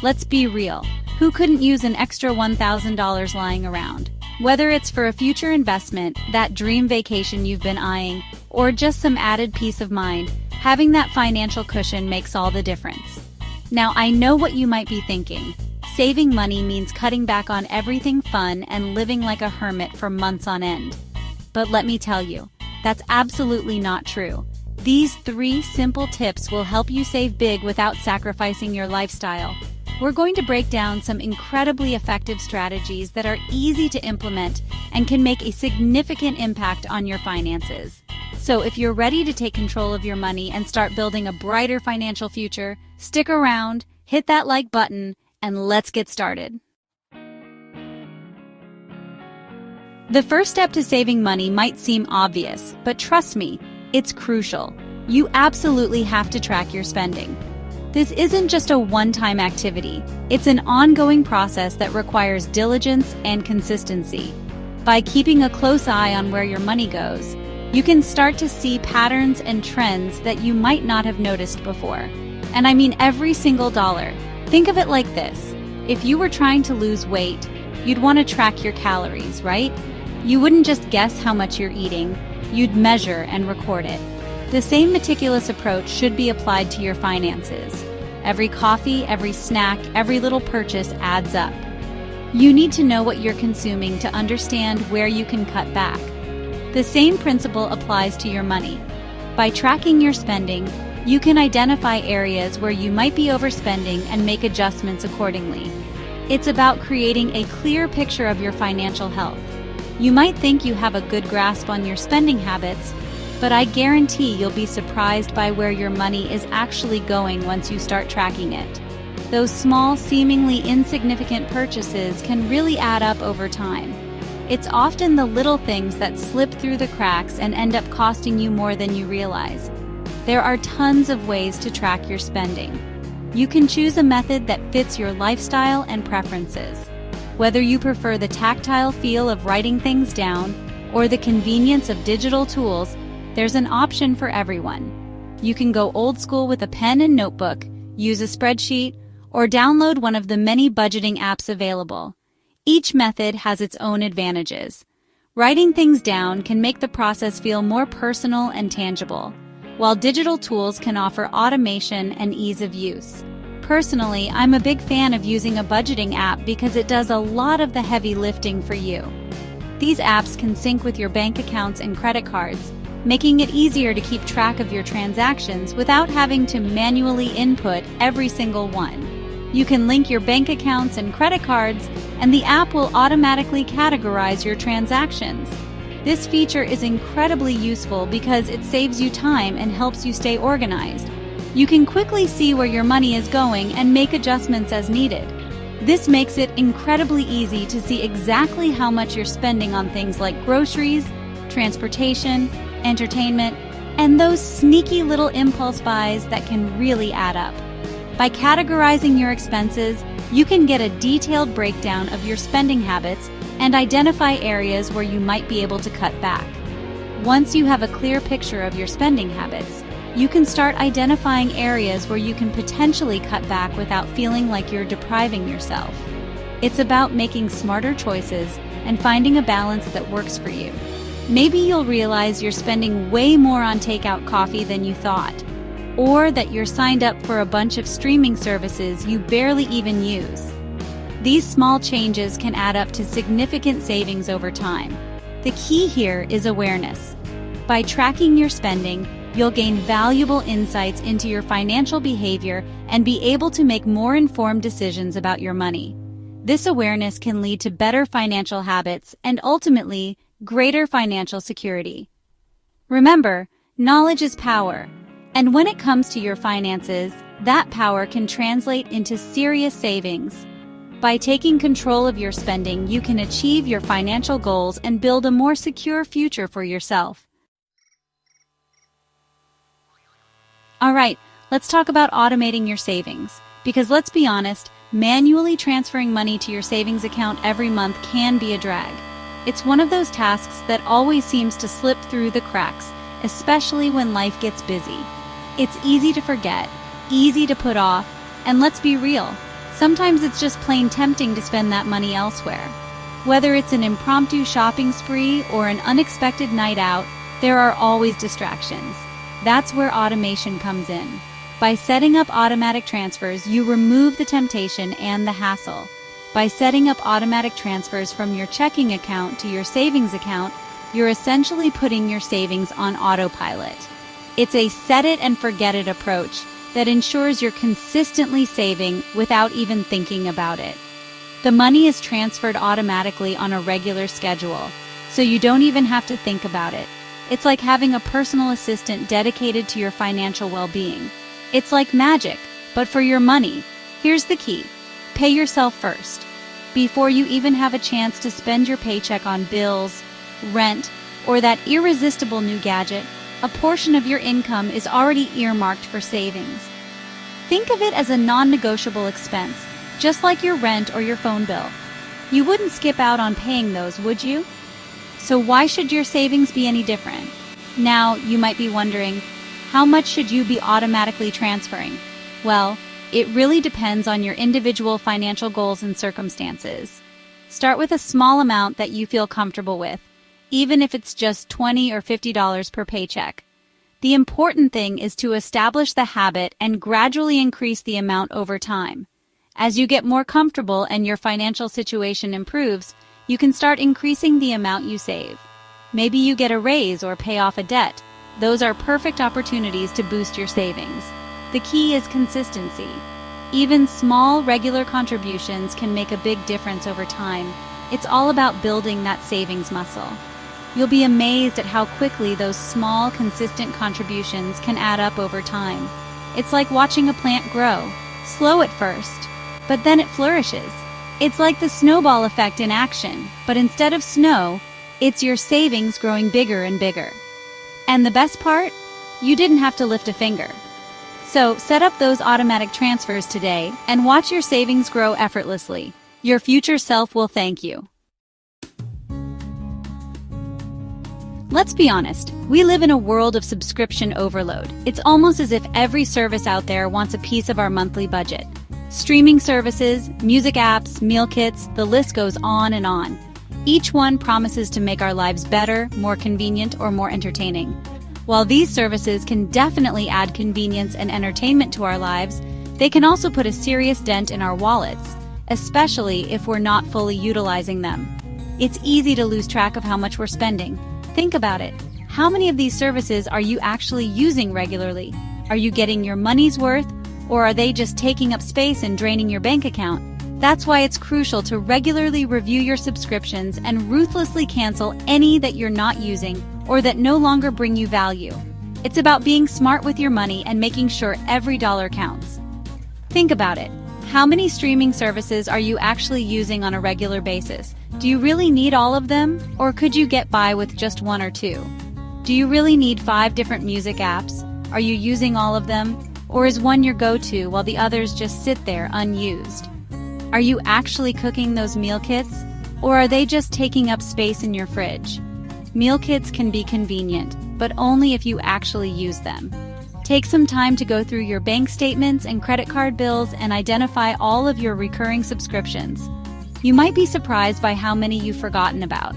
Let's be real. Who couldn't use an extra $1,000 lying around? Whether it's for a future investment, that dream vacation you've been eyeing, or just some added peace of mind, having that financial cushion makes all the difference. Now, I know what you might be thinking. Saving money means cutting back on everything fun and living like a hermit for months on end. But let me tell you, that's absolutely not true. These 3 simple tips will help you save big without sacrificing your lifestyle. We're going to break down some incredibly effective strategies that are easy to implement and can make a significant impact on your finances. So if you're ready to take control of your money and start building a brighter financial future, stick around, hit that like button, and let's get started. The first step to saving money might seem obvious, but trust me, it's crucial. You absolutely have to track your spending. This isn't just a one-time activity. It's an ongoing process that requires diligence and consistency. By keeping a close eye on where your money goes, you can start to see patterns and trends that you might not have noticed before. And I mean every single dollar. Think of it like this. If you were trying to lose weight, you'd want to track your calories, right? You wouldn't just guess how much you're eating, you'd measure and record it. The same meticulous approach should be applied to your finances. Every coffee, every snack, every little purchase adds up. You need to know what you're consuming to understand where you can cut back. The same principle applies to your money. By tracking your spending, you can identify areas where you might be overspending and make adjustments accordingly. It's about creating a clear picture of your financial health. You might think you have a good grasp on your spending habits, but I guarantee you'll be surprised by where your money is actually going once you start tracking it. Those small, seemingly insignificant purchases can really add up over time. It's often the little things that slip through the cracks and end up costing you more than you realize. There are tons of ways to track your spending. You can choose a method that fits your lifestyle and preferences. Whether you prefer the tactile feel of writing things down or the convenience of digital tools, there's an option for everyone. You can go old school with a pen and notebook, use a spreadsheet, or download one of the many budgeting apps available. Each method has its own advantages. Writing things down can make the process feel more personal and tangible, while digital tools can offer automation and ease of use. Personally, I'm a big fan of using a budgeting app because it does a lot of the heavy lifting for you. These apps can sync with your bank accounts and credit cards, making it easier to keep track of your transactions without having to manually input every single one. You can link your bank accounts and credit cards, and the app will automatically categorize your transactions. This feature is incredibly useful because it saves you time and helps you stay organized. You can quickly see where your money is going and make adjustments as needed. This makes it incredibly easy to see exactly how much you're spending on things like groceries, transportation, entertainment, and those sneaky little impulse buys that can really add up. By categorizing your expenses, you can get a detailed breakdown of your spending habits and identify areas where you might be able to cut back. Once you have a clear picture of your spending habits, you can start identifying areas where you can potentially cut back without feeling like you're depriving yourself. It's about making smarter choices and finding a balance that works for you. Maybe you'll realize you're spending way more on takeout coffee than you thought, or that you're signed up for a bunch of streaming services you barely even use. These small changes can add up to significant savings over time. The key here is awareness. By tracking your spending, you'll gain valuable insights into your financial behavior and be able to make more informed decisions about your money. This awareness can lead to better financial habits and ultimately, greater financial security. Remember, knowledge is power, and when it comes to your finances, that power can translate into serious savings. By taking control of your spending, you can achieve your financial goals and build a more secure future for yourself. All right, let's talk about automating your savings, because let's be honest, manually transferring money to your savings account every month can be a drag. It's one of those tasks that always seems to slip through the cracks, especially when life gets busy. It's easy to forget, easy to put off, and let's be real, Sometimes it's just plain tempting to spend that money elsewhere. Whether it's an impromptu shopping spree or an unexpected night out, there are always distractions. That's where automation comes in. By setting up automatic transfers, you remove the temptation and the hassle. By setting up automatic transfers from your checking account to your savings account, you're essentially putting your savings on autopilot. It's a set-it-and-forget-it approach that ensures you're consistently saving without even thinking about it. The money is transferred automatically on a regular schedule, so you don't even have to think about it. It's like having a personal assistant dedicated to your financial well-being. It's like magic, but for your money. Here's the key. Pay yourself first. Before you even have a chance to spend your paycheck on bills, rent, or that irresistible new gadget, a portion of your income is already earmarked for savings. Think of it as a non-negotiable expense, just like your rent or your phone bill. You wouldn't skip out on paying those, would you? So why should your savings be any different? Now, you might be wondering, how much should you be automatically transferring? Well, it really depends on your individual financial goals and circumstances. Start with a small amount that you feel comfortable with, even if it's just $20 or $50 per paycheck. The important thing is to establish the habit and gradually increase the amount over time. As you get more comfortable and your financial situation improves, you can start increasing the amount you save. Maybe you get a raise or pay off a debt. Those are perfect opportunities to boost your savings. The key is consistency. Even small, regular contributions can make a big difference over time. It's all about building that savings muscle. You'll be amazed at how quickly those small, consistent contributions can add up over time. It's like watching a plant grow. Slow at first, but then it flourishes. It's like the snowball effect in action, but instead of snow, it's your savings growing bigger and bigger. And the best part? You didn't have to lift a finger. So set up those automatic transfers today and watch your savings grow effortlessly. Your future self will thank you. Let's be honest, we live in a world of subscription overload. It's almost as if every service out there wants a piece of our monthly budget. Streaming services, music apps, meal kits, the list goes on and on. Each one promises to make our lives better, more convenient, or more entertaining. While these services can definitely add convenience and entertainment to our lives, they can also put a serious dent in our wallets, especially if we're not fully utilizing them. It's easy to lose track of how much we're spending. Think about it. How many of these services are you actually using regularly? Are you getting your money's worth? Or are they just taking up space and draining your bank account? That's why it's crucial to regularly review your subscriptions and ruthlessly cancel any that you're not using or that no longer bring you value. It's about being smart with your money and making sure every dollar counts. Think about it. How many streaming services are you actually using on a regular basis? Do you really need all of them? Or could you get by with just one or two? Do you really need 5 different music apps? Are you using all of them? Or is one your go-to while the others just sit there unused? Are you actually cooking those meal kits? Or are they just taking up space in your fridge? Meal kits can be convenient, but only if you actually use them. Take some time to go through your bank statements and credit card bills and identify all of your recurring subscriptions. You might be surprised by how many you've forgotten about.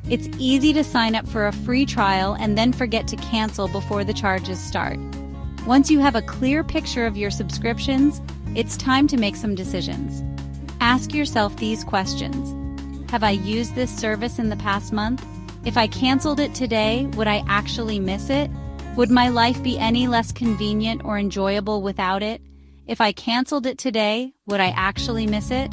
It's easy to sign up for a free trial and then forget to cancel before the charges start. Once you have a clear picture of your subscriptions, it's time to make some decisions. Ask yourself these questions. Have I used this service in the past month? If I canceled it today, would I actually miss it? Would my life be any less convenient or enjoyable without it? If I canceled it today, would I actually miss it?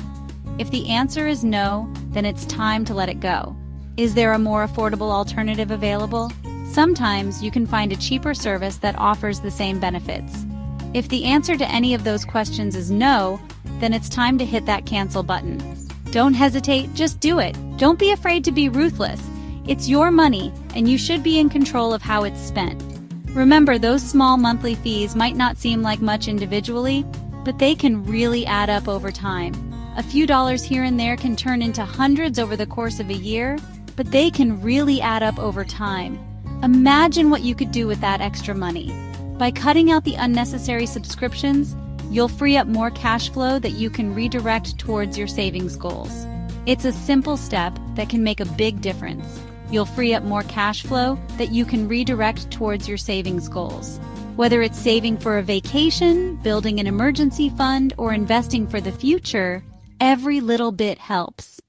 If the answer is no, then it's time to let it go. Is there a more affordable alternative available? Sometimes you can find a cheaper service that offers the same benefits. If the answer to any of those questions is no, then it's time to hit that cancel button. Don't hesitate, just do it. Don't be afraid to be ruthless. It's your money, and you should be in control of how it's spent. Remember, those small monthly fees might not seem like much individually, but they can really add up over time. A few dollars here and there can turn into hundreds over the course of a year, but they can really add up over time. Imagine what you could do with that extra money. By cutting out the unnecessary subscriptions, you'll free up more cash flow that you can redirect towards your savings goals. It's a simple step that can make a big difference. You'll free up more cash flow that you can redirect towards your savings goals. Whether it's saving for a vacation, building an emergency fund, or investing for the future, every little bit helps.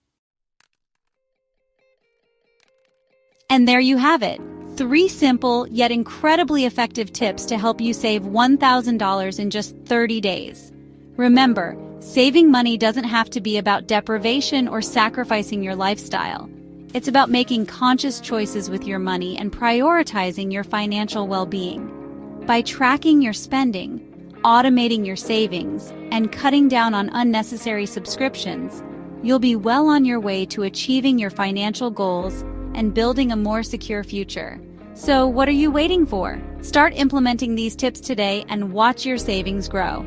And there you have it. 3 simple yet incredibly effective tips to help you save $1,000 in just 30 days. Remember, saving money doesn't have to be about deprivation or sacrificing your lifestyle. It's about making conscious choices with your money and prioritizing your financial well-being. By tracking your spending, automating your savings, and cutting down on unnecessary subscriptions, you'll be well on your way to achieving your financial goals and building a more secure future. So what are you waiting for? Start implementing these tips today and watch your savings grow.